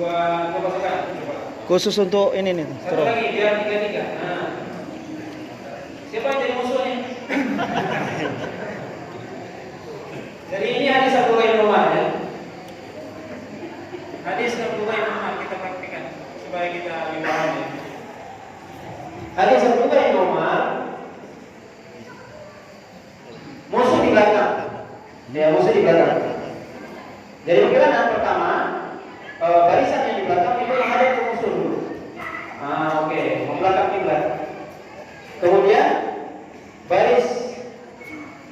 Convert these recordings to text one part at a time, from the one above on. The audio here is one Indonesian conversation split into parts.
dua pasukan. Coba. Khusus untuk ini nih. Satu lagi biar 3-3. Nah. Siapa yang jadi musuhnya? Jadi ini hadis Abdullah bin Umar ya. Hadis Abdullah bin Umar kita praktikkan supaya kita lebih paham ya. Hadis Abdullah bin Umar, musuh di belakang. Ya, musuh di belakang. Jadi bagaimana? Pertama, barisan yang di belakang itu menghadap ke musuh dulu. Oke, membelakang kiblat. Kemudian baris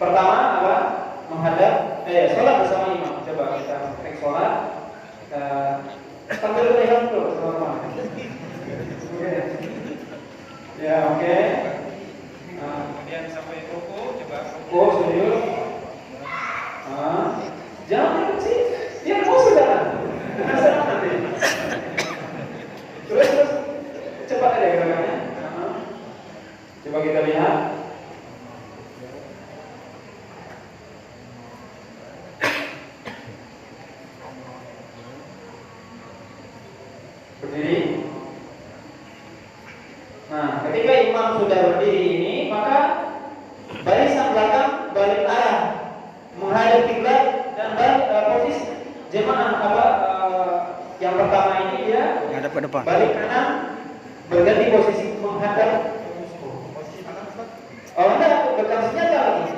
pertama apa? Menghadap sholat bersama imam. Coba kita praktek sholat. Sambil lihat tuh sama-sama. Ya, oke. Kemudian sampai ruku, coba ruku sujud. Jangan sih, dia musuh jangan. Nanti. Terus cepat aja gerakannya. Coba kita lihat. Berdiri. Nah, ketika imam sudah berdiri ini, maka barisan belakang balik arah menghadap kiblat dan balik posisi jemaah yang pertama ini dia Menghadap ke depan. balik kanan berganti posisi menghadap. Oh enggak, pegang senjata lagi.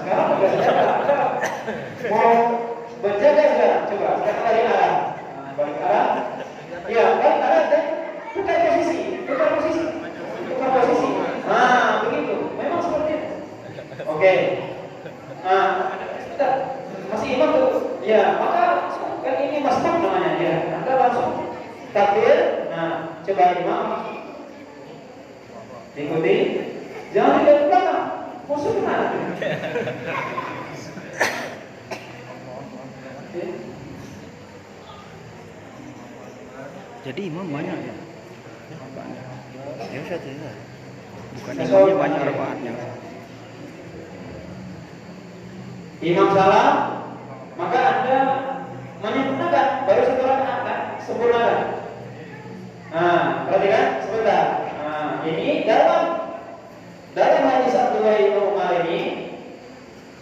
Sekarang pegang senjata. Mau berjaga sekarang, coba sekarang balik arah. Balik arah. Ya, balik arah dan tukar posisi. Begitu. Memang seperti itu. Oke. Masih imam tuh. Ya, maka kan ini masbuk namanya ya. Anda langsung takbir. Nah, coba imam ikuti. Jangan lihat ke belakang. Musuh kemana? Jadi imam banyak ya? Banyak. Ya satu ya. Bukan imamnya banyak rakaatnya. Imam salah, maka Anda menyempurnakan baru satu rakaat kan? Sempurnakan. Perhatikan sebentar. Ini dalam hadis Abdullah bin Umar ini,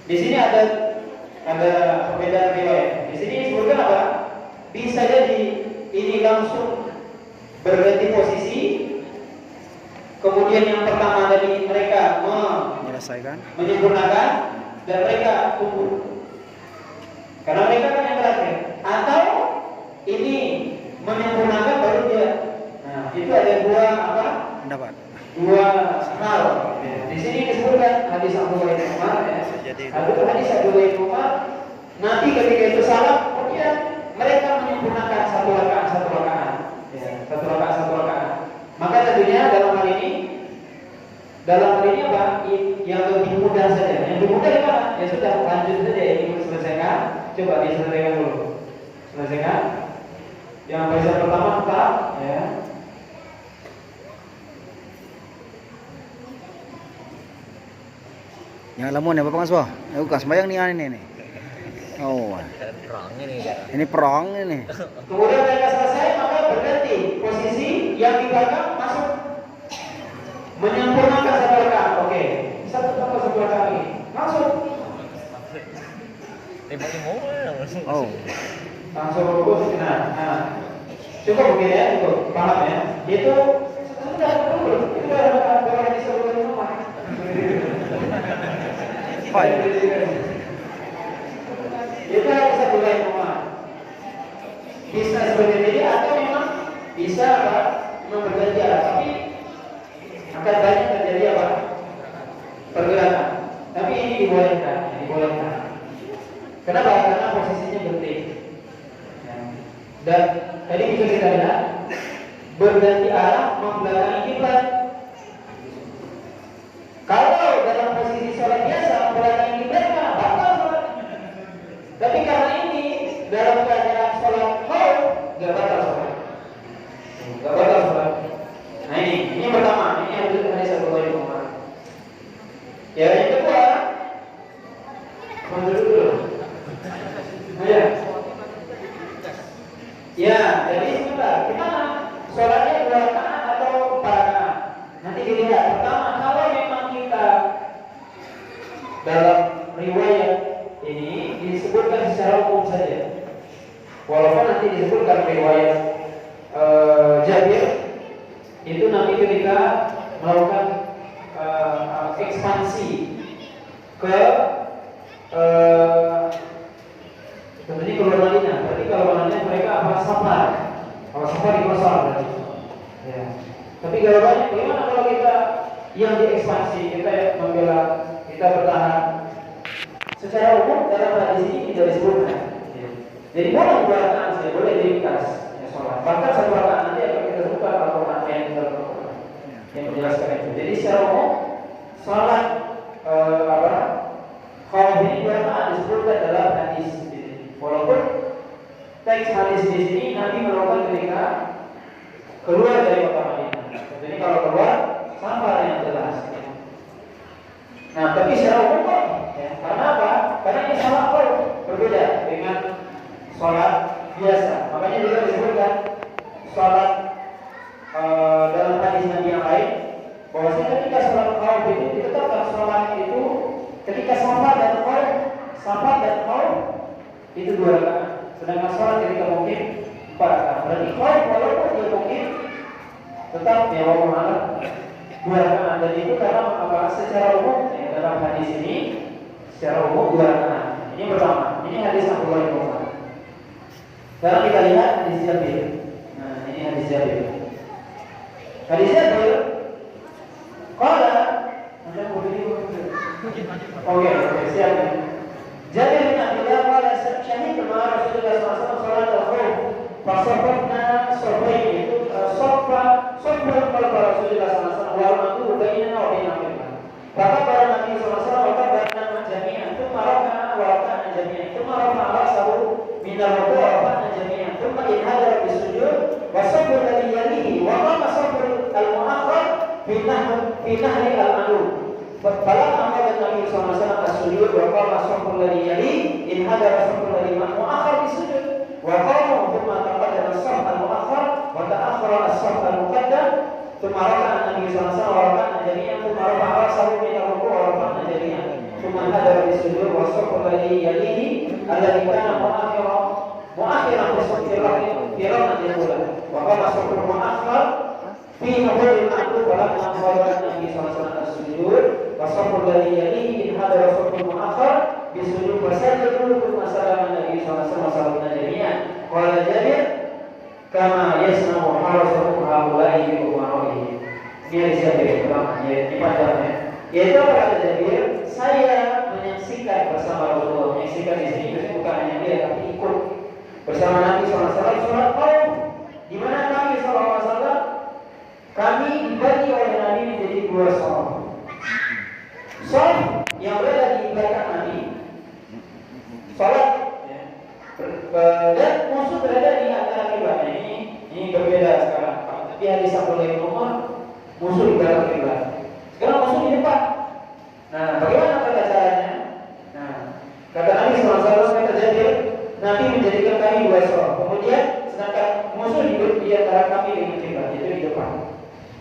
di sini ada perbedaan riwayat. Di sini disebutkan apa? Bisa jadi ini langsung berganti posisi. Kemudian yang pertama tadi mereka menyempurnakan dan mereka tunggu. Karena mereka kan yang terakhir. Atau ini menyempurnakan baru dia. Nah, itu ada dua Pendapat. Dua hal. Di sini disebutkan hadis Abdullah bin Umar ya. Hadis Abdullah bin Umar, nanti ketika itu salah, kemudian mereka menyempurnakan satu rakaat. Ya, satu rakaat. Maka tentunya dalam hal ini apa? Yang lebih mudah saja. Yang lebih mudah gimana? Ya sudah, lanjut saja ini selesaikan. Coba diselesaikan dulu. Selesaikan. Yang barisan pertama tetap ya. Yang lamun ya Bapak Maswa. Bukan sembahyang ini. Oh. Ini perang ini. Kemudian mereka selesai maka berganti posisi yang di belakang masuk menyempurnakan satu rakaat. Oke. Satu rakaat ini. Langsung. Oh. Langsung rukus. Nah. Cukup begini ya, cukup. Paham ya? Itu sudah itu ada disebut rumah. Itu harus satu lain rumah. Bisa seperti ini atau memang bisa memang berganti arah, tapi akan banyak terjadi pergerakan. Tapi ini dibolehkan. Kenapa? Karena posisinya penting. Dan tadi bisa kita lihat berganti arah membelakangi kiblat. Kalau dalam posisi sholat biasa membelakangi kiblat batal sholat. Tapi karena ini dalam keadaan sholat khauf nggak batal sholat. Nah ini pertama, ini hadis Abdullah bin Umar. Ya yang kedua, dulu. Ya, Ya, jadi sebentar, gimana? Sholatnya 2 rakaat atau 4 rakaat? Nanti dilihat. Pertama, kalau memang kita dalam riwayat ini disebutkan secara umum saja. Walaupun nanti disebutkan riwayat Jabir itu nanti ketika melakukan ekspansi ke seperti keluar Madinah. Berarti kalau Madinah mereka apa safar? Kalau safar di kosong berarti. Ya. Tapi kalau banyak, bagaimana kalau kita yang diekspansi, kita membela, kita bertahan? Secara umum dalam hadis ini tidak disebutkan. Ya. Jadi boleh 2 rakaat saja, boleh diringkas ya, sholat. Bahkan 1 rakaat nanti akan kita sebutkan Al-Quran yang menjelaskan itu. Jadi secara umum sholat kalau ini 2 rakaat disebutkan dalam hadis. Walaupun teks hadis di sini Nabi melakukan ketika keluar dari kota Madinah. Jadi kalau keluar safar yang jelas. Nah, tapi secara umum ya, karena apa? Karena ini sholat berbeda dengan sholat biasa. Makanya juga disebutkan sholat dalam hadis Nabi yang lain bahwasanya ketika sholat khawf itu ditetapkan sholat itu ketika safar dan khawf itu 2 rakaat. Sedangkan sholat ketika mungkin 4 rakaat. Berarti khawf walaupun dia mungkin tetap ya Allah 2 rakaat. Dan itu karena apa? Secara umum ya, dalam hadis ini secara umum 2 rakaat. Ini pertama. Ini hadis Abdullah bin Umar. Sekarang kita lihat hadis Jabir. Nah, ini hadis Jabir. Hadis Jabir qala Anda boleh Oke, siap. Jabir bin Abdullah qala syahidtu ma'a Rasulullah sallallahu alaihi wasallam salat al-khawf fasafafna safain itu safa qalb Rasulullah sallallahu alaihi wasallam wal matu bainana wa bainahum. Maka para Nabi sallallahu alaihi wasallam berkata jami'an thumma rafa'na wa rafa'na jami'an thumma rafa'a ra'sahu min ar-ruku' wa rafa'na jami'an thumma inhadara bis-sujud wa safa alladhi yalihi wa qama safa al-mu'akhkhar fi nahri al-adu. Falamma qala Nabi sallallahu alaihi wasallam as-sujud wa qama safa alladhi yalihi inhadara safa alladhi mu'akhkhar bis-sujud wa qama thumma taqaddama as-saff al-mu'akhkhar wa ta'akhkhara as-saff al-muqaddam thumma rafa'a Nabi sallallahu alaihi wasallam wa rafa'na jami'an thumma rafa'a ra'sahu min ar-ruku' wa rafa'na jami'an thumma hadara bis-sujud wa safa alladhi yalihi alladhi kana mu'akhiran fi raf'ati al-ula wa qama safa al-mu'akhkhar fi nahri al-adu falamma qala Nabi sallallahu alaihi wasallam as-sujud wa safa alladhi yalihi inhadara safa al-mu'akhkhar bis-sujud wa sajada thumma salama Nabi sallallahu alaihi wasallam jami'an qala Jabir kama yasna'u harasahu haula'i bi umarihi. Ini hadis Jabir pertama, ini panjangnya. Yaitu apa kata Jabir? Saya menyaksikan bersama Rasulullah. Menyaksikan di sini bukan hanya dia tapi ikut bersama Nabi SAW sholat khawf. Di mana Nabi SAW kami dibagi oleh Nabi menjadi 2 sholat. Sholat yang berada di belakang Nabi, sholat dan musuh berada di antara kiblat. Ini berbeda sekarang. Tapi hadis Abdullah bin Umar musuh di belakang kiblat. Sekarang musuh di depan. Nah, bagaimana kata caranya? Nah, kata Nabi SAW kata Jabir, Nabi menjadikan kami 2 sholat. Kemudian sedangkan musuh di antara kami dengan kiblat, itu di depan.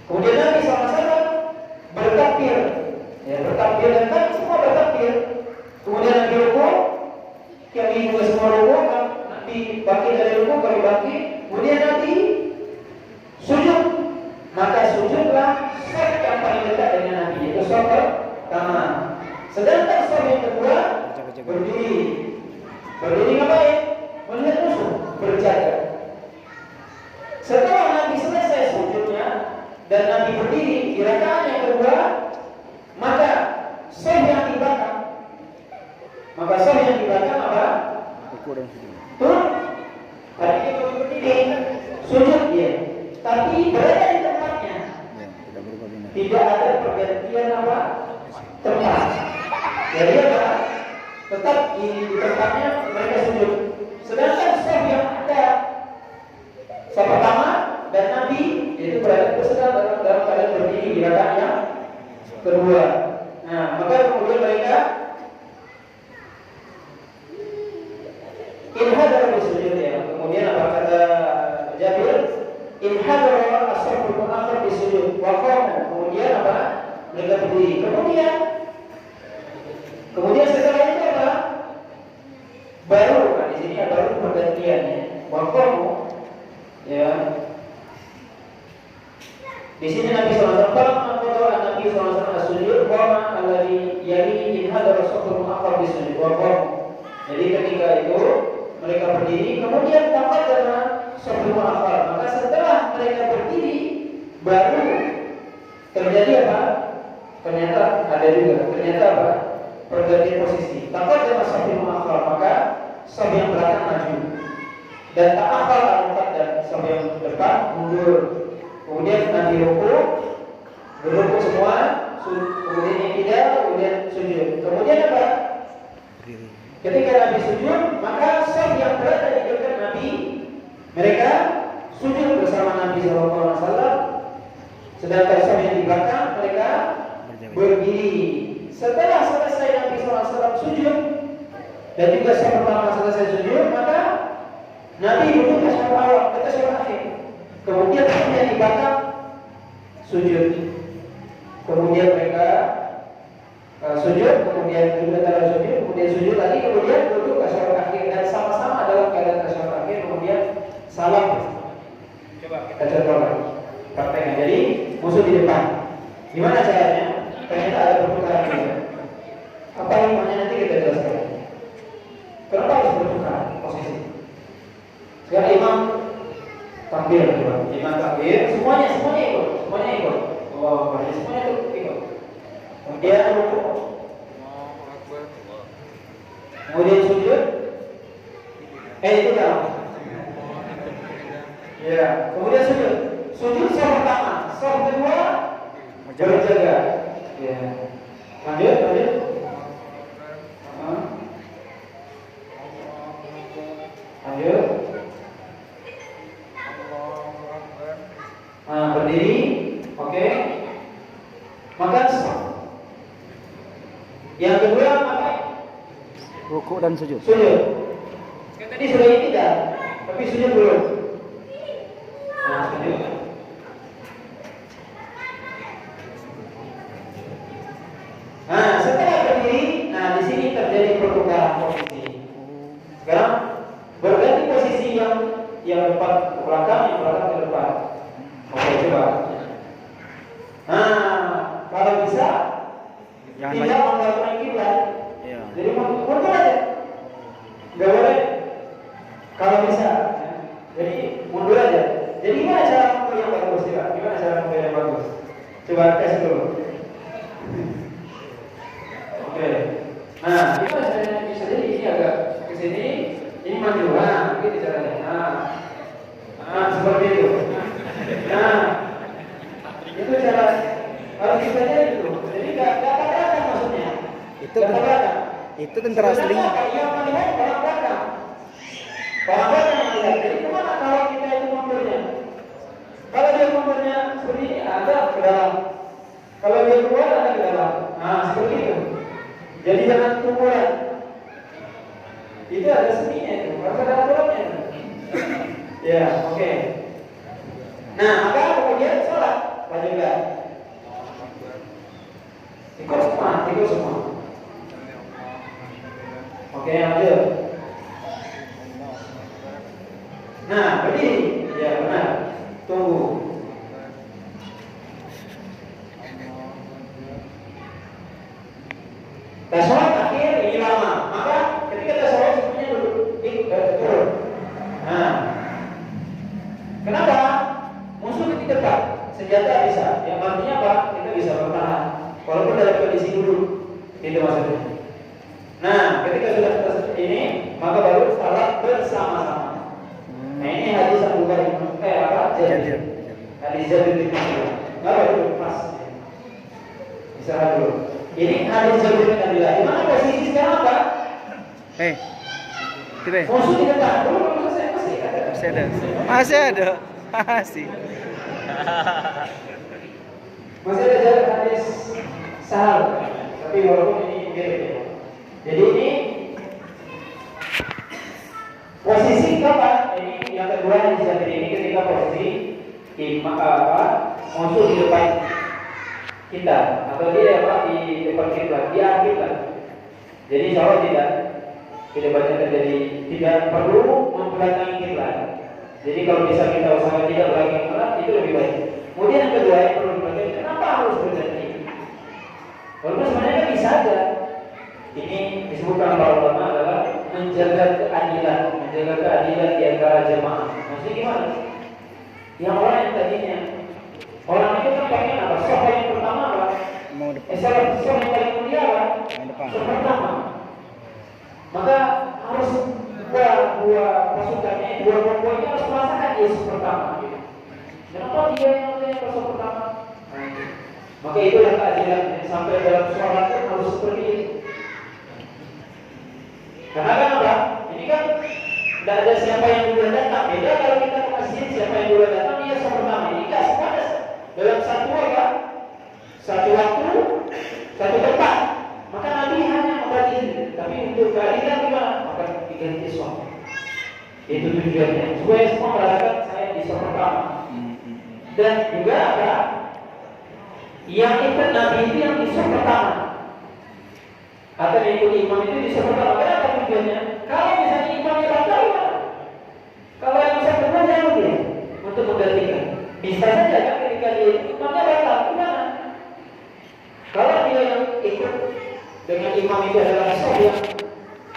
Kemudian Nabi SAW bertakbir, ya bertakbir dan kami semua bertakbir. Kemudian Nabi rukuk, kami juga semua rukuk, Nabi bangkit dari rukuk, kami bangkit. Kemudian Nabi sujud, maka sujudlah saf yang paling dekat dengan Nabi, yaitu saf pertama. Sedangkan saf yang kedua berdiri. Berdiri ngapain? Melihat musuh, berjaga. Setelah Nabi selesai sujudnya dan Nabi berdiri di rakaat yang kedua, maka saf yang di belakang, apa? Turun. Tadi itu berdiri, sujud dia, tapi berada di tempatnya. Tidak ada pergantian apa? Tempat. Jadi apa? Tetap di tempatnya mereka sujud. Sedangkan saf yang ada saf pertama dan Nabi itu berada dalam keadaan berdiri di rakaat yang kedua. Nah, maka kemudian mereka inhadar bersujud ya. Kemudian apa kata in hadara as-saful akhir di sujud wa qamu. Kemudian apa? Mereka berdiri. Kemudian setelah itu apa? Baru di sini baru pergantian ya. Wa qamu ya. Di sini Nabi SAW Nabi SAW as-sujud qama alladhi yali in hadara as-saful akhir di sujud wa qamu. Jadi ketika itu mereka berdiri, kemudian taqaddama saful akhir. Maka setelah mereka berdiri baru terjadi apa? Ternyata ada juga. Ternyata apa? Pergantian posisi. Taqaddama saful akhir, maka saf yang belakang maju. Dan ta'akhkhar al-muqaddam, saf yang depan mundur. Kemudian Nabi ruku semua, kemudian yang tidak, kemudian sujud. Kemudian apa? Ketika Nabi sujud, maka saf yang berada di dekat Nabi, mereka sujud bersama Nabi SAW. Sedangkan saf yang di belakang mereka berdiri. Setelah selesai Nabi SAW sujud dan juga saf pertama selesai sujud, maka Nabi duduk tasyahud awal, tasyahud akhir. Kemudian saf yang di belakang sujud. Kemudian mereka sujud, kemudian duduk dalam sujud, kemudian sujud lagi, kemudian duduk tasyahud akhir dan sama-sama dalam keadaan tasyahud akhir, kemudian salam. Coba kita contoh lagi. Prakteknya. Jadi musuh di depan. Gimana caranya? Ternyata ada pertukaran juga. Apa hikmahnya nanti kita jelaskan. Kenapa harus bertukar posisi? Sekarang imam takbir, coba. Imam takbir, semuanya ikut. Oh, semuanya ikut. Kemudian ruku. Kemudian sujud. Itu kan. Ya, kemudian sujud. Sujud saf pertama, saf kedua berjaga. Ya. Lanjut. Lanjut. Berdiri. Oke. Maka yang kedua apa? Ruku dan sujud. Sujud. Kan tadi sudah ini tidak, tapi sujud belum. Sujud. Setelah berdiri, di sini terjadi pertukaran posisi. Sekarang berganti posisi yang depan ke belakang, yang belakang ke depan. Oke, coba. Kalau bisa tidak menggunakan kiblat. Iya. Jadi mundur aja. Enggak boleh. Kalau bisa. Jadi mundur aja. Jadi gimana cara mundur yang bagus? Gimana cara mundur yang bagus? Coba tes dulu. Oke. Gimana caranya? Bisa jadi ini agak ke sini, ini maju. Gitu caranya. Seperti itu. Itu cara. Kalau bisa jadi itu. Jadi enggak tabrakan maksudnya. Itu tentara asli. Yang melihat orang belakang. Orang belakang yang melihat. Jadi kemana kalau kita itu mundurnya? Kalau dia mundurnya seperti ini, ada ke dalam. Kalau dia keluar, ada ke dalam. Seperti itu. Jadi jangan kumpulan. Itu ada seninya itu. Harus ada aturannya. Ya, oke. Maka kemudian sholat. Lanjutkan. Ikut semua. Oke, lanjut. Berdiri. Ya, benar. Tunggu. Tasyahud akhir ini lama. Maka ketika tasyahud semuanya turun. Kenapa? Musuh di depan. Senjata bisa. Yang artinya apa? Kita bisa bertahan. Walaupun dalam kondisi duduk. Itu maksudnya. Ketika sudah seperti ini, maka baru salat bersama-sama. Ini hadis Abu Bakar Jabir. Hadis Jabir bin Abdullah. Baru pas. Istirahat dulu. Ini hadis Jabir bin Abdullah. Di mana posisi sekarang apa? Musuh di depan. Dulu Masih ada. Masih ada jalan hadis Sahal. Tapi walaupun ini mirip ya. Jadi ini posisi kapan? Ini yang kedua hadis Jabir ini ketika posisi musuh di depan kita atau dia di depan kita, di arah kita. Jadi insya Allah tidak banyak terjadi, tidak perlu membelakangi kiblat. Jadi kalau bisa kita usahakan tidak belakang kiblat itu lebih baik. Kemudian yang kedua yang perlu dipelajari, kenapa harus berganti? Walaupun sebenarnya bisa aja. Ini disebutkan para ulama adalah menjaga keadilan di antara jemaah. Maksudnya gimana? Yang orang yang tadinya orang itu kan pengen apa? Soh yang pertama apa? Mau depan. Soh yang paling mulia apa? Yang depan. Soh pertama. Maka harus dua pasukannya, dua kompoinya harus merasakan Yesus pertama. Kenapa dia yang soh pertama? Maka itulah keadilan sampai dalam sholat pun harus seperti itu. Karena kan apa? Ini kan tidak ada siapa yang duluan datang. Beda kalau kita ke masjid, siapa yang duluan datang dia sholat pertama. Ini tidak semuanya dalam satu waktu, satu tempat. Maka Nabi hanya membagi ini. Tapi untuk keadilan gimana? Maka diganti sholat. Itu tujuannya supaya semua merasakan saya di sholat pertama. Dan juga ada yang ikut Nabi itu yang di sholat pertama. Atau yang ikut imam itu di sholat pertama. Kenapa tujuannya? Kalau misalnya imamnya batal, kalau yang bisa benar jangan dia untuk menggantikan. Bisa saja kan ketika dia imamnya batal, gimana? Kalau dia yang ikut dengan imam itu adalah sholat yang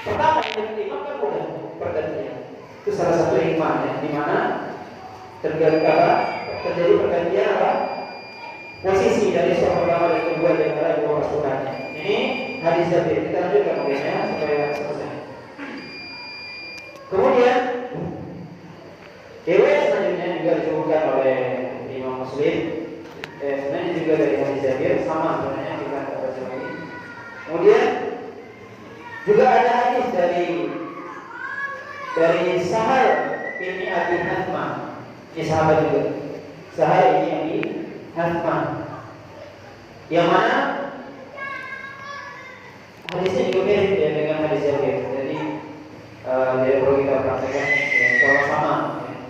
pertama yang imam kan mudah pergantian. Itu salah satu hikmahnya, di mana terjadi pergantian apa? Posisi dari sholat pertama dan kedua di antara dua pasukannya. Ini hadis Jabir. Kita lanjutkan mungkinnya supaya selesai. Kemudian riwayat selanjutnya juga disebutkan oleh Imam Muslim. Sebenarnya juga dari hadis Jabir sama sebenarnya kita baca lagi. Kemudian juga ada hadis dari Sahal ini Abi Hathmah. Ini sahabat juga. Sahal ini Abi Hathmah. Yang mana hadisnya juga mirip ya dengan hadis Jabir. Jadi tidak perlu kita praktekkan sama-sama.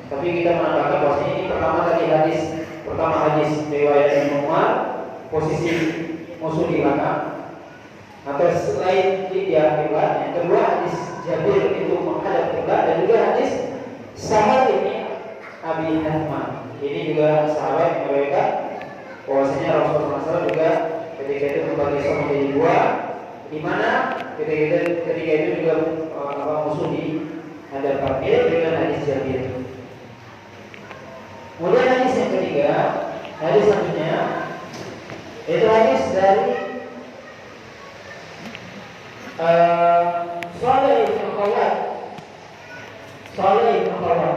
Tapi kita menambahkan bahwa ini pertama hadis riwayat Ibnu Umar, posisi musuh di belakang atau selain di kiblat. Yang kedua hadis Jabir itu menghadap kiblat, dan juga hadis Sahal ini Abi Hathmah. Ini juga sahabat yang meriwayatkan bahwasanya Rasulullah SAW juga ketika itu membagi sholat menjadi dua, di mana ketika itu juga musuh di hadapan dia dengan hadis Jabir. Kemudian hadis yang ketiga, hadis selanjutnya itu hadis dari Salih bin Khawat.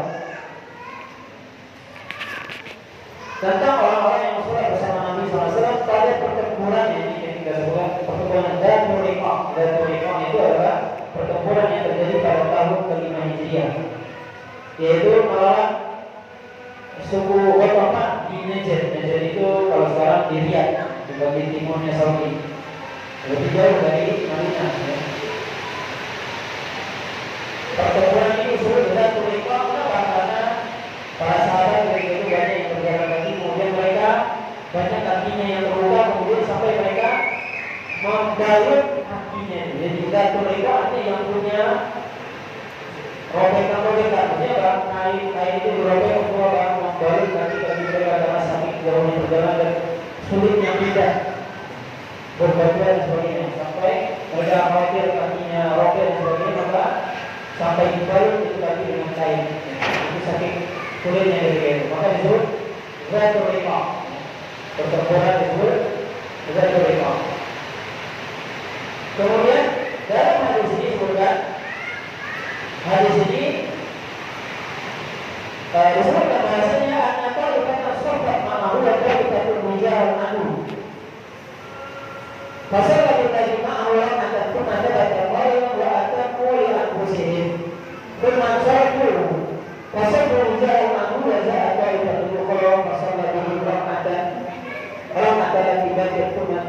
Tentang orang-orang yang sholat bersama Nabi SAW pada pertempuran ini ketika sebuah pertempuran Dhatul Riqah. Dhatul Riqah itu adalah pertempuran yang terjadi pada tahun ke-5 Hijriah, yaitu melawan suku Ghatafan di Najd. Najd itu kalau sekarang di Riyadh, di bagian timurnya Saudi, lebih jauh dari Madinah. Pertempuran ini disebut Dhatul Riqah karena para sahabat ketika itu banyak yang berjalan kaki, kemudian mereka banyak kakinya yang terluka, kemudian sampai mereka membalut kakinya. Jadi Dhatul Riqah artinya yang punya robekan-robekan. Maksudnya kain itu dirobek untuk membalut kaki-kaki mereka karena saking jauhnya berjalan dan sulitnya pindah berbatu dan sebagainya, sampai mereka khawatir kakinya robek dan sebagainya, maka sampai dibalut itu kaki dengan kain. Itu saking sulitnya ketika itu, maka disebut Dhatul Riqah. Pertempuran disebut Dhatul Riqah. Kemudian dalam hadis ini disebutkan, hadis ini disebutkan bahasanya anyata dikata sobat ma'ahu dan kita bermujahal anu. Pasal kita juma'ahu yang akan pun ada baca bayi wa ataku li anfusihim bermaksud pasal bermujahal anu dan ada kita bermujahal pasal lagi orang ada ibadah Tuhan.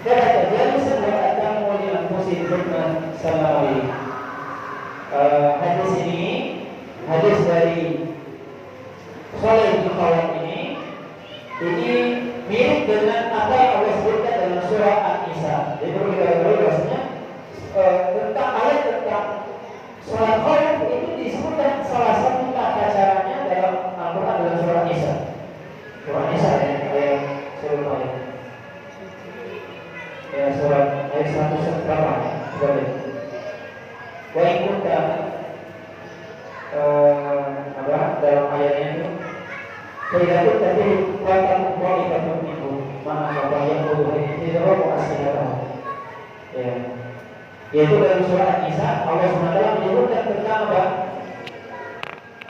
Kata jadi sebuah atamu li anfusihim bermaksud hadis ini hadis dari soleh Al ini mirip dengan apa yang Allah sebutkan dalam surah An-Nisa. Jadi perlu kita ketahui bahwasanya tentang ayat tentang sholat khauf itu disebutkan salah satu tata caranya dalam Al-Quran dalam surah An-Nisa. Surah An-Nisa ayat surah ayat. Ya surat ayat 100 berapa? Coba lihat. Wa in kunta dalam ayatnya itu tidak pun tapi kuatan kualitas itu mana apa yang boleh tidak mau asal ya yaitu dalam surah An-Nisa Allah SWT menyebutkan tentang apa?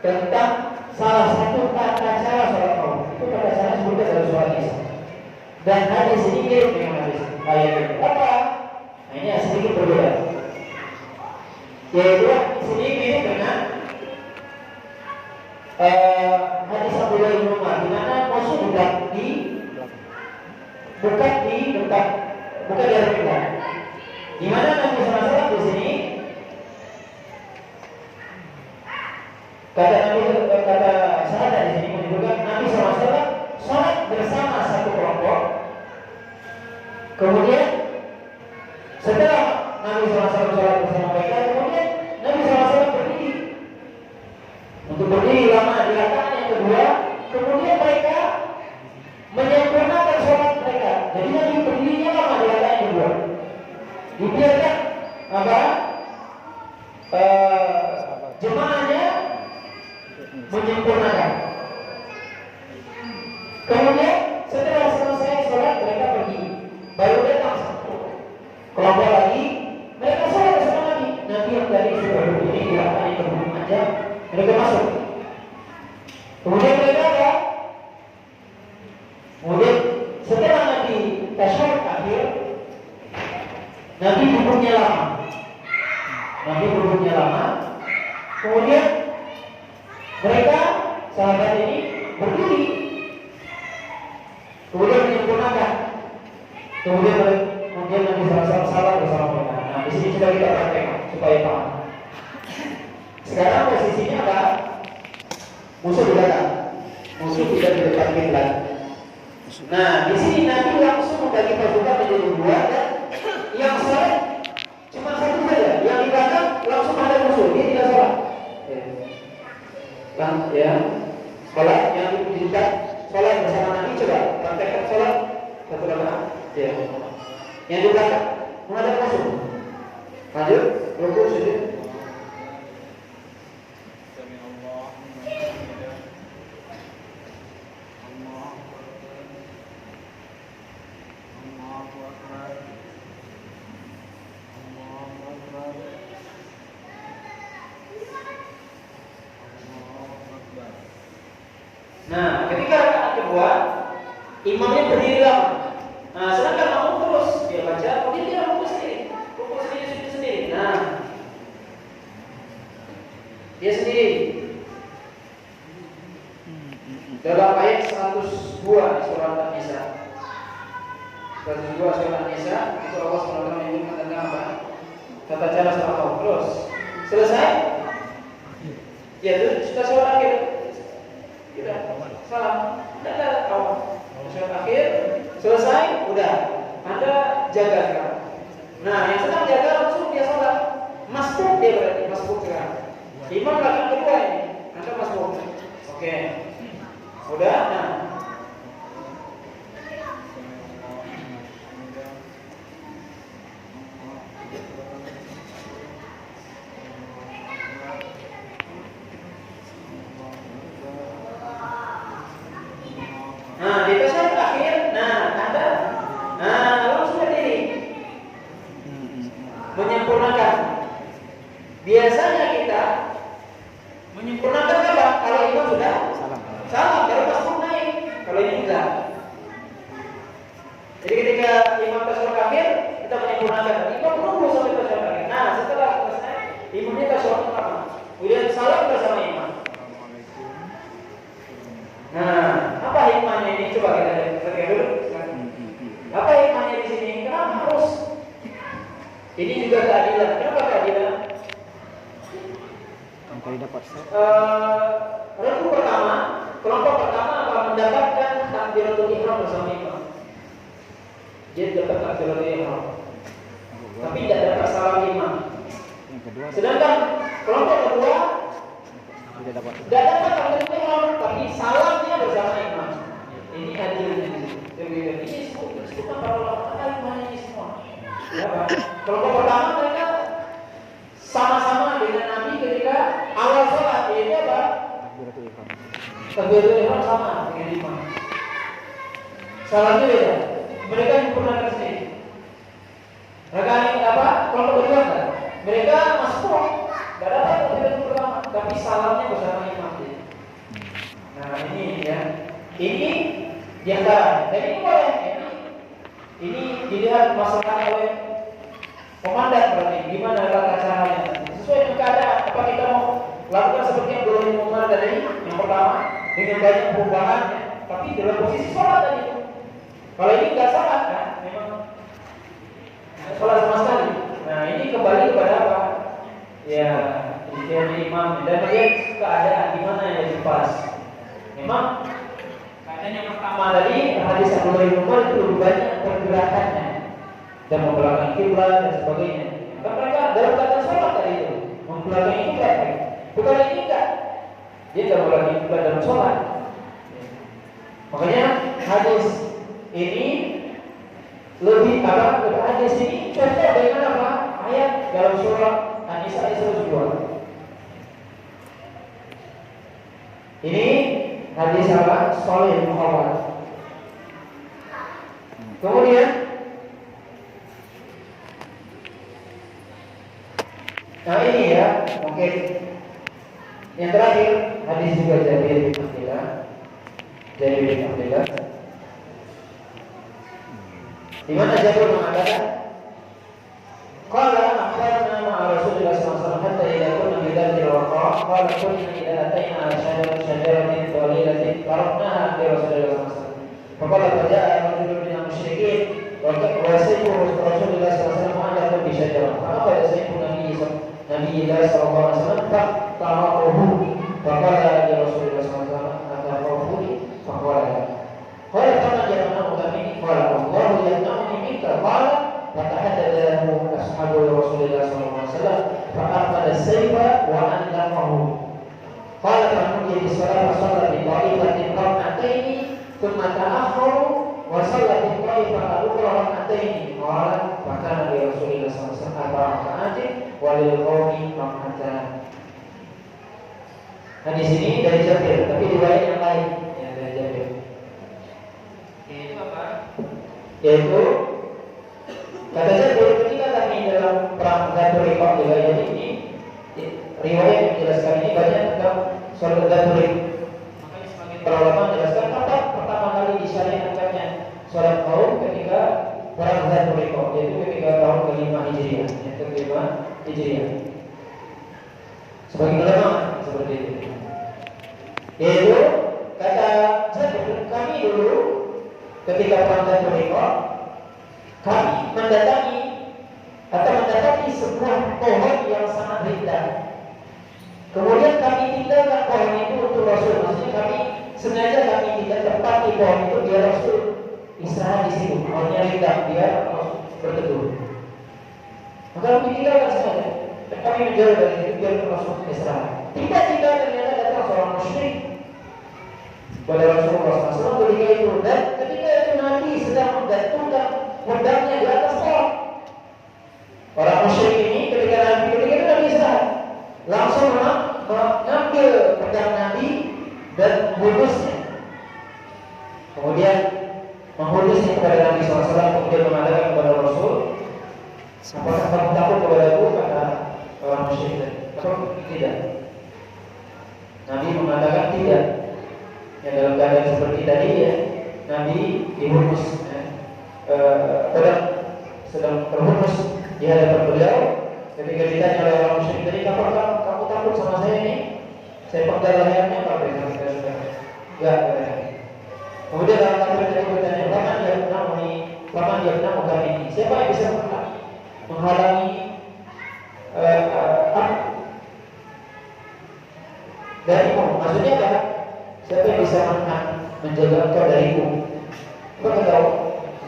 Tentang salah satu tata cara sholat khauf. Itu tata cara disebutkan dalam surah An-Nisa dan hadis ini mirip dengan hadis ayat ini apa? Nah ini sedikit berbeda yaitu sini mirip dengan hadis Abdullah bin Umar di mana Rasul bukan di tempat bukan di Arabia. Di mana Nabi SAW di sini kata sahabat di sini menyebutkan Nabi SAW sholat bersama satu kelompok. Kemudian setelah Nabi SAW sholat bersama mereka, kemudian Nabi SAW berdiri untuk berdiri lama di rakaat yang kedua, kemudian mereka menyempurnakan sholat mereka. Jadi Nabi berdirinya lama di rakaat yang kedua. Dibiarkan apa? Jemaahnya menyempurnakan. Kemudian setelah selesai sholat mereka pergi. Baru datang satu kelompok lagi, mereka sholat bersama Nabi. Nabi yang tadi sudah berdiri di rakaat yang kedua aja. Mereka masuk. Kemudian mereka apa? Kemudian setelah Nabi tasyahud akhir, Nabi duduknya lama. Kemudian mereka sahabat ini berdiri. Kemudian menyempurnakan. Kemudian Nabi SAW salat bersama mereka. Nah, di sini sudah kita praktekkan supaya paham. Sekarang posisinya apa? Musuh di belakang. Musuh tidak di depan kiblat. Nah, di sini Nabi langsung membagi pasukan menjadi dua dan yang sholat cuma satu saja. Yang di belakang langsung ada musuh, dia tidak sholat. Ya, sholat yang di dekat sholat bersama Nabi coba praktekkan sholat satu rakaat. Ya. Yang di belakang menghadap musuh. Lanjut, rukuk sujud. Nah, ketika rakaat kedua, imamnya berdiri lama. Nah, sedangkan makmum terus dia baca, kemudian dia rukuk sendiri, sujud sendiri. Nah, dia sendiri. Dalam ayat 102 di surah An-Nisa. 102 surah An-Nisa itu Allah SWT menyebutkan tentang apa? Tata cara sholat khauf. Terus selesai? Ya, itu sudah sholat akhir. Kita salam. Tidak ada kawan. Sholat akhir selesai, udah. Anda jaga sekarang. Nah, yang sedang jaga langsung dia sholat. Masbuk dia berarti, masbuk sekarang. Imam belakang kedua ini, Anda masbuk. Oke. Udah, nah. Nah, di tasyahud akhir, Anda langsung berdiri. Menyempurnakan. Biasanya kita menyempurnakan apa? Kalau imam sudah salam, baru masuk naik. Kalau ini enggak. Jadi ketika imam tasyahud akhir, kita menyempurnakan. Imam menunggu sampai tasyahud akhir. Nah, setelah selesai, imamnya tasyahud pertama. Kemudian salam bersama imam. Nah, apa hikmahnya ini? Coba kita lihat dulu. Apa hikmahnya di sini? Kenapa harus? Ini juga keadilan. Kenapa keadilan? Rukuk pertama, kelompok mendapatkan takbiratul ihram bersama imam. Dia dapat takbiratul ihram, tapi tidak dapat salam imam. Sedangkan kelompok kedua tidak dapat takbiratul ihram, tapi salamnya bersama imam. Ini adilnya. Ini bukan para ulama mana ini semua. Ya, Pak. Kelompok pertama mereka sama-sama dengan Nabi ketika awal sholat, yaitu apa? Takbiratul ihram sama dengan imam. Salamnya beda. Mereka menyempurnakan sendiri. Mereka ini apa? Kelompok kedua kan? Mereka masuk, tidak dapat takbiratul pertama, tapi salamnya bersama imam. Nah ini ya, ini di antara. Dan ini boleh. Ini dilihat masalahnya oleh komandan berarti gimana tata caranya sesuai dengan keadaan. Apa kita mau lakukan seperti yang belum diumumkan tadi yang pertama dengan banyak perubahan, tapi dalam posisi sholat tadi itu. Kalau ini nggak salah kan, memang sholat sama sekali. Nah ini kembali kepada apa? Ya jadi imam dan melihat keadaan gimana yang lebih pas. Memang keadaan yang pertama tadi hadis Abdullah bin Umar itu lebih banyak pergerakannya dan membelakangi kiblat dan sebagainya. Dan mereka dalam keadaan sholat tadi itu membelakangi kiblat, bukan ini enggak. Dia tidak membelakangi kiblat dalam sholat. Makanya hadis ini lebih apa? Hadis ini cocok dengan apa? Ayat dalam surah An-Nisa ayat 102. Ini hadis apa? Shalih Muhammad. Kemudian nah ini ya, mungkin yang terakhir hadis juga Jabir bin Abdullah. Di mana Jabir mengatakan, qala akhbarna ma'a Rasulillah sallallahu alaihi wasallam hatta idza kunna bi dzil waqa qala kunna idza atayna ala shajaratin dhalilatin taraknaha li Rasulillah sallallahu alaihi wasallam. Faqala faja'a rajulun min al-musyrikin wa sayfu Rasulillah sallallahu alaihi wasallam ala bi syajarah. Faqala sayfu Nabi sallallahu alaihi wasallam ta'aruhu. Faqala li Rasulillah sallallahu alaihi wasallam ataqawfuni faqala qala kama ja'alna kami qala Allahu yamna'uni minka qala fatahaddatha ashabu Rasulillah sallallahu alaihi wasallam fa'aqada as-sayfa wa anlaqahu qala fanudiya bis-salat fa bi ta'ifatin rak'ataini thumma ta'akhkharu wa shalla bi ta'ifati ukhra rak'ataini qala fa kana li Rasulillah sallallahu alaihi wasallam rak'atin wa lil qaumi rak'atan. Hadis ini dari Jabir, tapi riwayat yang lain ya dari Jabir. Yaitu apa? Yaitu kata Jabir ketika kami dalam perang Ghadir Riqab juga, jadi ini riwayat yang menjelaskan ini banyak tentang soal Ghadir Riqab. Makanya sebagian para ulama menjelaskan kapan pertama kali disyariatkannya sholat kaum ketika perang Ghadir Riqab, yaitu ketika tahun ke-5 Hijriah, yang ke-5 Hijriah. Sebagian ulama seperti itu. Yaitu kata Jabir, kami dulu ketika perang Ghadir Riqab kami mendatangi sebuah pohon yang sangat rindang. Kemudian kami tinggalkan pohon itu untuk Rasul. Maksudnya sengaja kami tidak tempati pohon itu biar Rasul istirahat di situ. Pohonnya rindang biar Rasul berteduh. Maka kami tinggalkan sengaja. Kami menjauh dari itu biar Rasul istirahat. Tiba-tiba ternyata datang seorang musyrik pada Rasulullah SAW ketika itu, dan ketika itu Nabi sedang menggantungkan pedangnya di atas pohon. Orang musyrik ini ketika itu Nabi istirahat, langsung mengambil pedang Nabi dan menghunusnya. Kemudian menghunusnya kepada Nabi SAW, kemudian mengatakan kepada Rasul, apakah kamu takut kepadaku? Kata orang musyrik tadi, atau tidak? Nabi mengatakan tidak. Yang dalam keadaan seperti tadi ya, Nabi dihunus, pedang sedang terhunus di hadapan beliau. Ketika ditanya oleh orang musyrik tadi, apakah kamu takut sama saya ini? Saya pegang lehernya, apa yang kita sudah? Enggak. Kemudian dalam kafir tadi bertanya, paman dia nama kami ini. Siapa yang bisa menghalangi darimu? Maksudnya apa? siapa yang bisa menjaga engkau dariku? Maka kata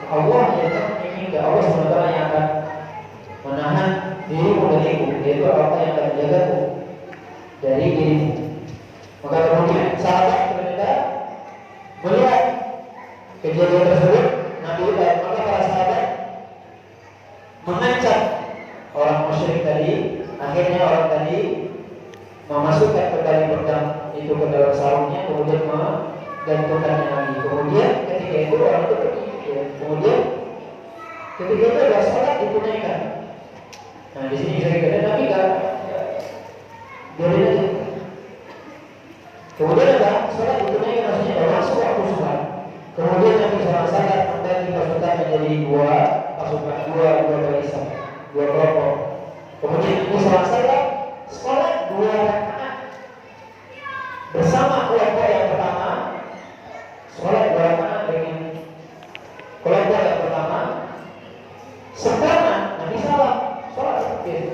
Allah yang ini Allah SWT yang akan menahan dirimu dariku, yaitu Allah yang akan menjagaku dari dirimu. Maka kemudian sahabat ternyata melihat kejadian tersebut, Nabi maka para sahabat mengancam orang musyrik tadi. Akhirnya orang tadi memasukkan kembali pedang itu ke dalam sarungnya, kemudian menggantungkannya lagi. Kemudian ketika itu orang itu pergi. Kemudian ketika itu adalah sholat ditunaikan. Nah di sini bisa dikatakan Nabi nggak biarin aja. Kemudian apa? Sholat ditunaikan maksudnya bahwa masuk waktu sholat. Kemudian Nabi SAW membagi pasukan menjadi dua pasukan, dua barisan, dua kelompok. Kemudian Nabi SAW sholat 2 rakaat bersama kelompok yang pertama, sholat 2 rakaat dengan kelompok yang pertama. Sempurna Nabi SAW sholat seperti itu.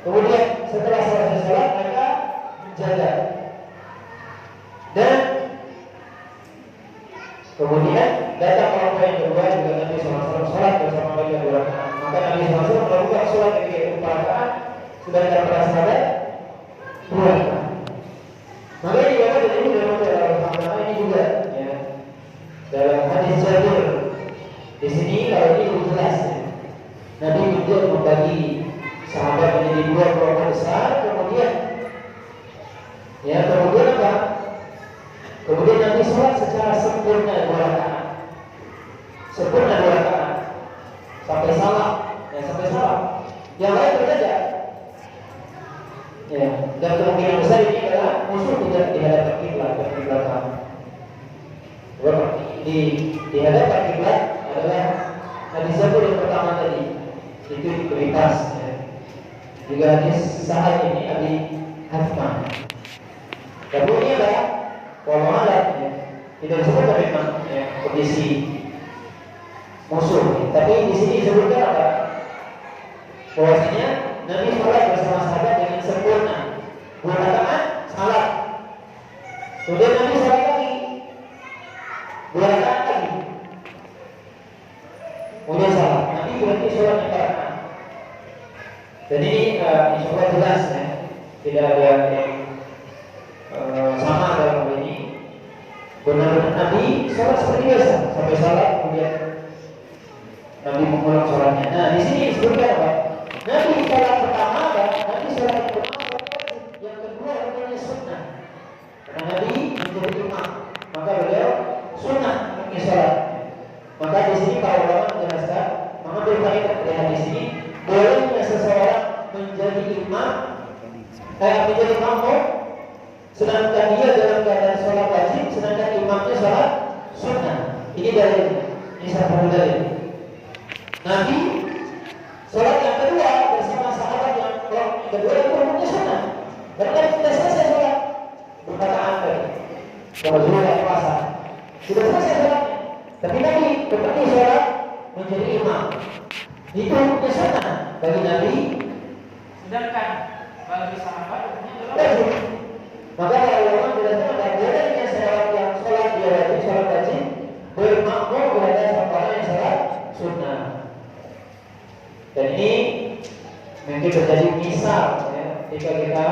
Kemudian setelah selesai sholat mereka menjaga. Dan kemudian datang kelompok yang kedua juga Nabi SAW sholat bersama mereka 2 rakaat. Maka Nabi SAW melakukan sholat ketika itu 4 rakaat, sedangkan para sahabat 2 rakaat. Maka ini juga dari ini dalam ini juga ya. Dalam hadis Jabir di sini kalau ini jelas ya. Nabi juga membagi sahabat menjadi 2 kelompok besar, kemudian apa? Kemudian Nabi sholat secara sempurna 2 rakaat. Sempurna 2 rakaat. Sampai salam. Yang lain berbeda. Ya, dan kemungkinan besar ini adalah musuh tidak dihadapkan kiblat di belakang. Di hadapan kiblat adalah hadis Jabir yang pertama tadi. Itu prioritas ya. Juga hadis Sa'ad ini Abi Hathman. Dan ini adalah wallahualam ya. Tidak disebutkan memang ya, kondisi musuh. Tapi di sini disebutkan apa? Bahwasanya Nabi sholat bersama sahabat dengan sempurna 2 rakaat salat. Kemudian Nabi sholat lagi 2 rakaat lagi. Kemudian salat. Nabi berarti sholat 4 rakaat. Dan ini insya Allah jelas ya. Tidak ada yang sama dalam hal ini. Benar-benar Nabi sholat seperti biasa sampai salat, kemudian Nabi mengulang sholatnya. Nah di sini disebutkan apa? Nabi sholat pertama dan Nabi sholat yang pertama wajib, yang kedua namanya sunnah. Karena Nabi menjadi imam, maka beliau sunnah mengenai sholat. Maka di sini para ulama menjelaskan mengambil faedah dari hadis ini, bolehnya seseorang menjadi imam, menjadi makmum, sedangkan dia dalam keadaan sholat wajib, sedangkan imamnya sholat sunnah. Ini dalilnya. Ini satu dalil. Nabi sholat yang kedua bersama sahabat yang kedua itu hukumnya sunnah. Karena sudah selesai sholat berkataan tadi. Kalau sudah puasa sudah selesai sholatnya. Tapi Nabi kembali sholat menjadi imam. Itu hukumnya sunnah bagi Nabi. Sedangkan bagi sahabat hukumnya adalah maka kalau ulama jelaskan ada bedanya sholat yang sholat dia wajib, sholat wajib bermakmum berada sama yang sholat sunnah. Dan ini mungkin terjadi misal ya, ketika kita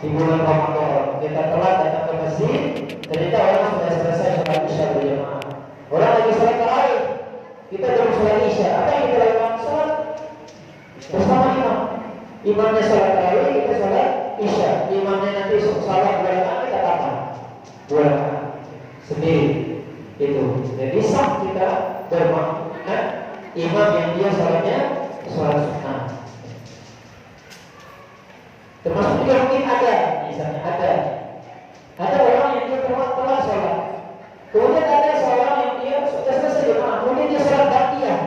di bulan Ramadan kita telat datang ke masjid, ternyata orang sudah selesai sholat isya berjamaah. Orang lagi sholat tarawih, kita belum sholat isya. Apa yang kita lakukan? Sholat bersama imam. Imamnya sholat tarawih, kita sholat isya. Imamnya nanti sholat 2 rakaat, kita apa? 2 rakaat sendiri. Itu. Jadi sah kita bermakmum imam yang dia sholatnya sholat sunnah. Termasuk juga mungkin ada, misalnya ada orang yang dia telat sholat. Kemudian ada seorang yang dia sudah selesai jemaah, kemudian dia sholat ba'diyah.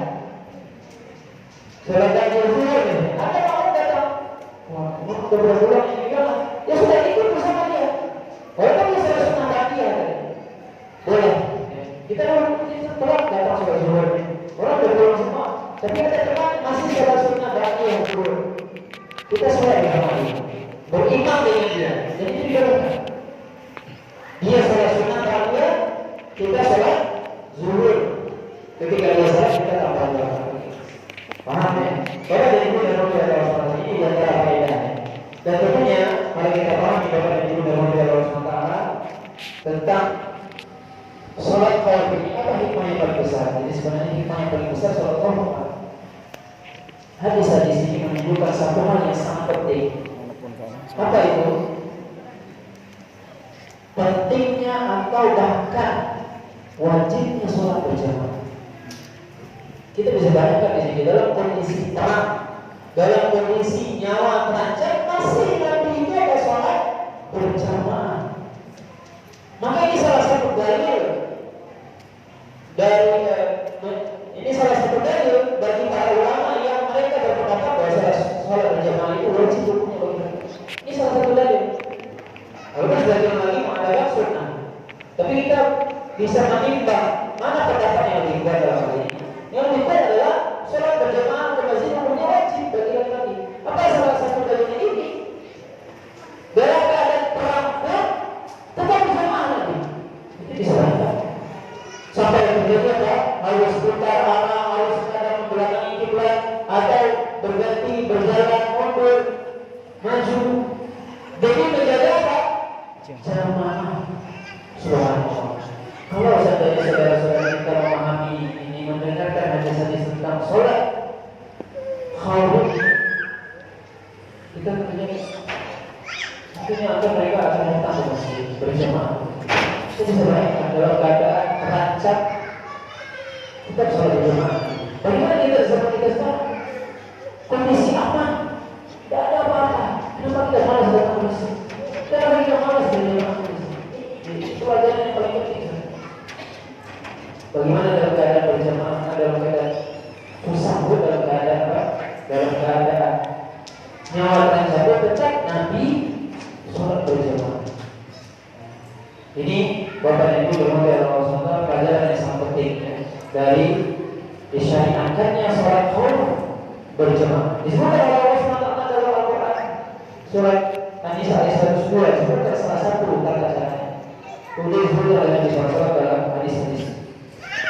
Sholat ba'diyah zuhur ya. Ada orang datang, wah, ini beberapa bulan yang gimana? Ya sudah ikut bersama dia. Walaupun dia sholat sunnah ba'diyah, boleh. Kita telat datang sholat zuhur. Orang berpulang semua. Tapi kita teman masih sholat sunnah ba'diyah zuhur. Kita sholat bersama dia, berimam dengan dia. Jadi itu juga bukan. Dia sholat sunnah tahiyat, kita sholat zuhur. Ketika dia sholat kita tambah 2 kali. Paham ya? Kalau dari ibu dan bapak dari Allah SWT ini diantara faedahnya. Dan tentunya mari kita pahami bapak dan ibu dan bapak dari Allah SWT tentang sholat khawf ini apa hikmah yang paling besar. Jadi sebenarnya hikmah yang paling besar sholat khawf. Hadis-hadis ini menunjukkan satu hal yang sangat penting. Apa itu? Pentingnya atau bahkan wajibnya sholat berjamaah. Kita bisa bayangkan di sini dalam kondisi perang, dalam kondisi nyawa terancam, masih Nabi itu ada sholat berjamaah. Maka ini salah satu dalil dari ini salah satu dalil bagi para ulama yang mereka berpendapat bahwa sholat berjamaah itu wajib hukumnya bagi mereka. Ini salah satu dalil. Walaupun sebagian lagi mengadakan sunnah, tapi kita bisa menimbang mana pendapat yang lebih kuat dalam hal ini. Yang lebih kuat adalah sholat berjamaah ke masjid hukumnya wajib bagi laki-laki. Apa salah satu dalilnya ini? Dalam keadaan perang pun tetap berjamaah lagi. Itu bisa bayangkan. Sampai terjadi apa? Harus putar arah, harus kadang membelakangi kiblat, atau berganti berjalan mundur, maju. Demi menjaga apa? Jamaah. Subhanallah. Kalau seandainya saudara-saudara kita memahami ini, mendengarkan hadis-hadis tentang sholat khawf, kita tentunya akan mereka akan datang ke masjid berjamaah. Kita bisa bayangkan dalam keadaan terancam kita sholat berjamaah. Bagaimana kita zaman kita sekarang? Kondisi aman, tidak ada apa-apa. Kenapa kita malas datang ke masjid? Kenapa kita malas berjamaah ke masjid? Itu pelajaran yang paling penting. Bagaimana dalam keadaan berjamaah, dalam keadaan susah, dalam keadaan apa? Dalam keadaan nyawa terancam, tetap Nabi sholat berjamaah. Ini Bapak dan Ibu bermula Allah SWT pelajaran yang sangat penting ya, dari disyariatkannya sholat khawf berjamaah. Disebutkan oleh Allah SWT dalam Al-Quran surat An-Nisa ayat 102, disebutkan salah satu tata caranya. Kemudian disebutkan oleh Nabi SAW dalam hadis-hadis.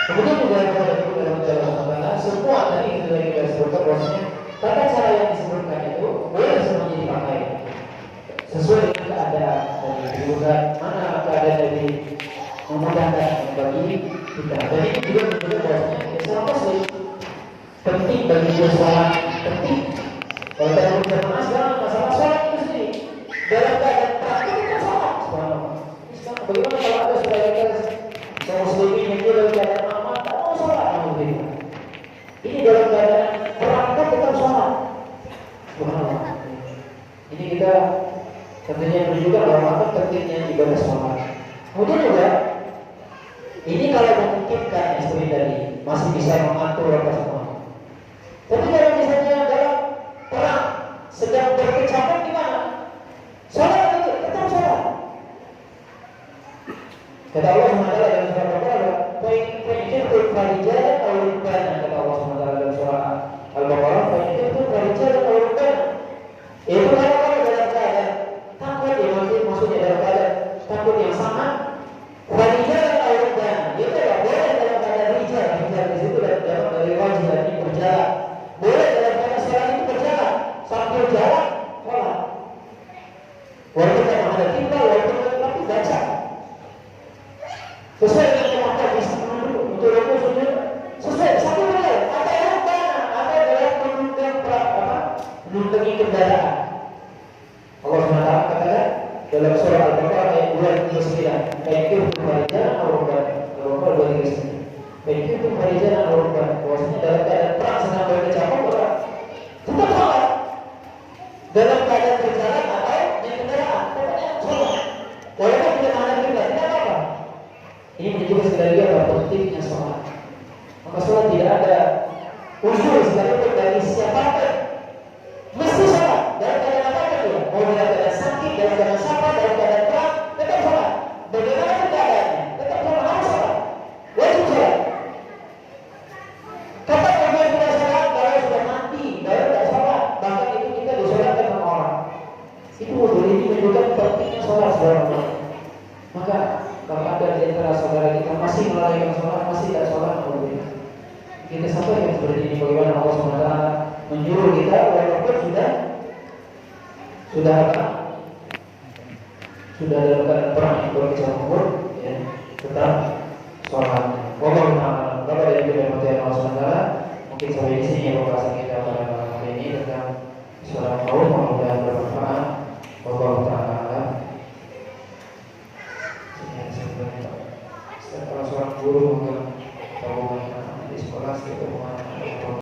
Kemudian juga kepada Ibu dan Bapak Allah, semua tadi kita sebutkan bahwasanya tata cara yang disebutkan itu boleh semuanya dipakai sesuai dengan keadaan dan juga mana keadaan dari memudahkan bagi kita. Dan ini juga menunjukkan bahwasanya Islam Muslim penting bagi dia sholat, penting. Kalau kita berjamaah sekarang masalah sholat itu sendiri dalam keadaan praktik kita sholat. Subhanallah. Bagaimana kalau ada saudara kita kaum muslimin yang dia dalam keadaan aman tak mau sholat, alhamdulillah. Ini dalam keadaan perangkat tetap sholat. Subhanallah. Ini kita tentunya menunjukkan bahwa pentingnya ibadah sholat. Kemudian juga ini kalau memungkinkan yang seperti tadi masih bisa mengatur apa semua. Tapi kalau misalnya dalam perang sedang berkecamuk gimana? Sholat itu tetap sholat. Kata Allah SWT dalam surah Al-Baqarah, "Fa'inkuntum farijalan aw rukbanan." Kata Allah SWT dalam surah Al-Baqarah, "Fa'inkuntum farijalan aw rukbanan." Itu kalau dalam keadaan takut, ya maksudnya dalam keadaan takut yang sangat, farijalan aw rukbanan. Itu tidak boleh dalam keadaan rijal di situ dapat dari wajib ini berjalan. Boleh dalam keadaan sholat itu berjalan sambil jalan sholat. Walaupun tidak ada kita, walaupun tapi baca. Sesuai dengan kemampuan bisa menunduk untuk rukuk sujud sesuai satu boleh. Ada yang ada dalam menunggangi kendaraan. Allah SWT katakan dalam surah Al-Baqarah ayat 239, "Fa'inkuntum farijalan aw rukbanan." Al-Baqarah 239. "Fa'inkuntum farijalan aw rukbanan." Bahwasanya dalam keadaan perang sedang berkecamuk orang tetap sholat. Dalam keadaan berjalan atau naik kendaraan tetap sholat. Walaupun tidak ada kiblat, tidak apa-apa. Ini menunjukkan sekali lagi bahwa pentingnya sholat. Maka sholat tidak ada usul sekalipun dari siapapun. Mesti sholat dalam keadaan apapun dia. Mau dalam keadaan sakit, dalam keadaan sabar, dalam keadaan perang, tetap sholat. Bagaimana keadaannya? Tetap sholat, harus sholat. Wajib sholat. Kapan orang sudah sholat? Kalau sudah mati, baru tidak sholat. Bahkan itu kita disolatkan sama orang. Itu ini menunjukkan pentingnya sholat. Maka melalaikan sholat, masih tidak sholat, kita sampaikan seperti ini bagaimana Allah SWT menyuruh kita walaupun sudah apa? Sudah dalam keadaan perang yang berkecil umur, ya, tetap sholat. Wallahu ta'ala. Bapak dan Ibu yang berhati Allah SWT, mungkin sampai di sini ya pembahasan kita pada malam hari ini tentang sholat kaum, mudah-mudahan bermanfaat. Wallahu ta'ala. Setelah seorang guru atau di sekolah, kita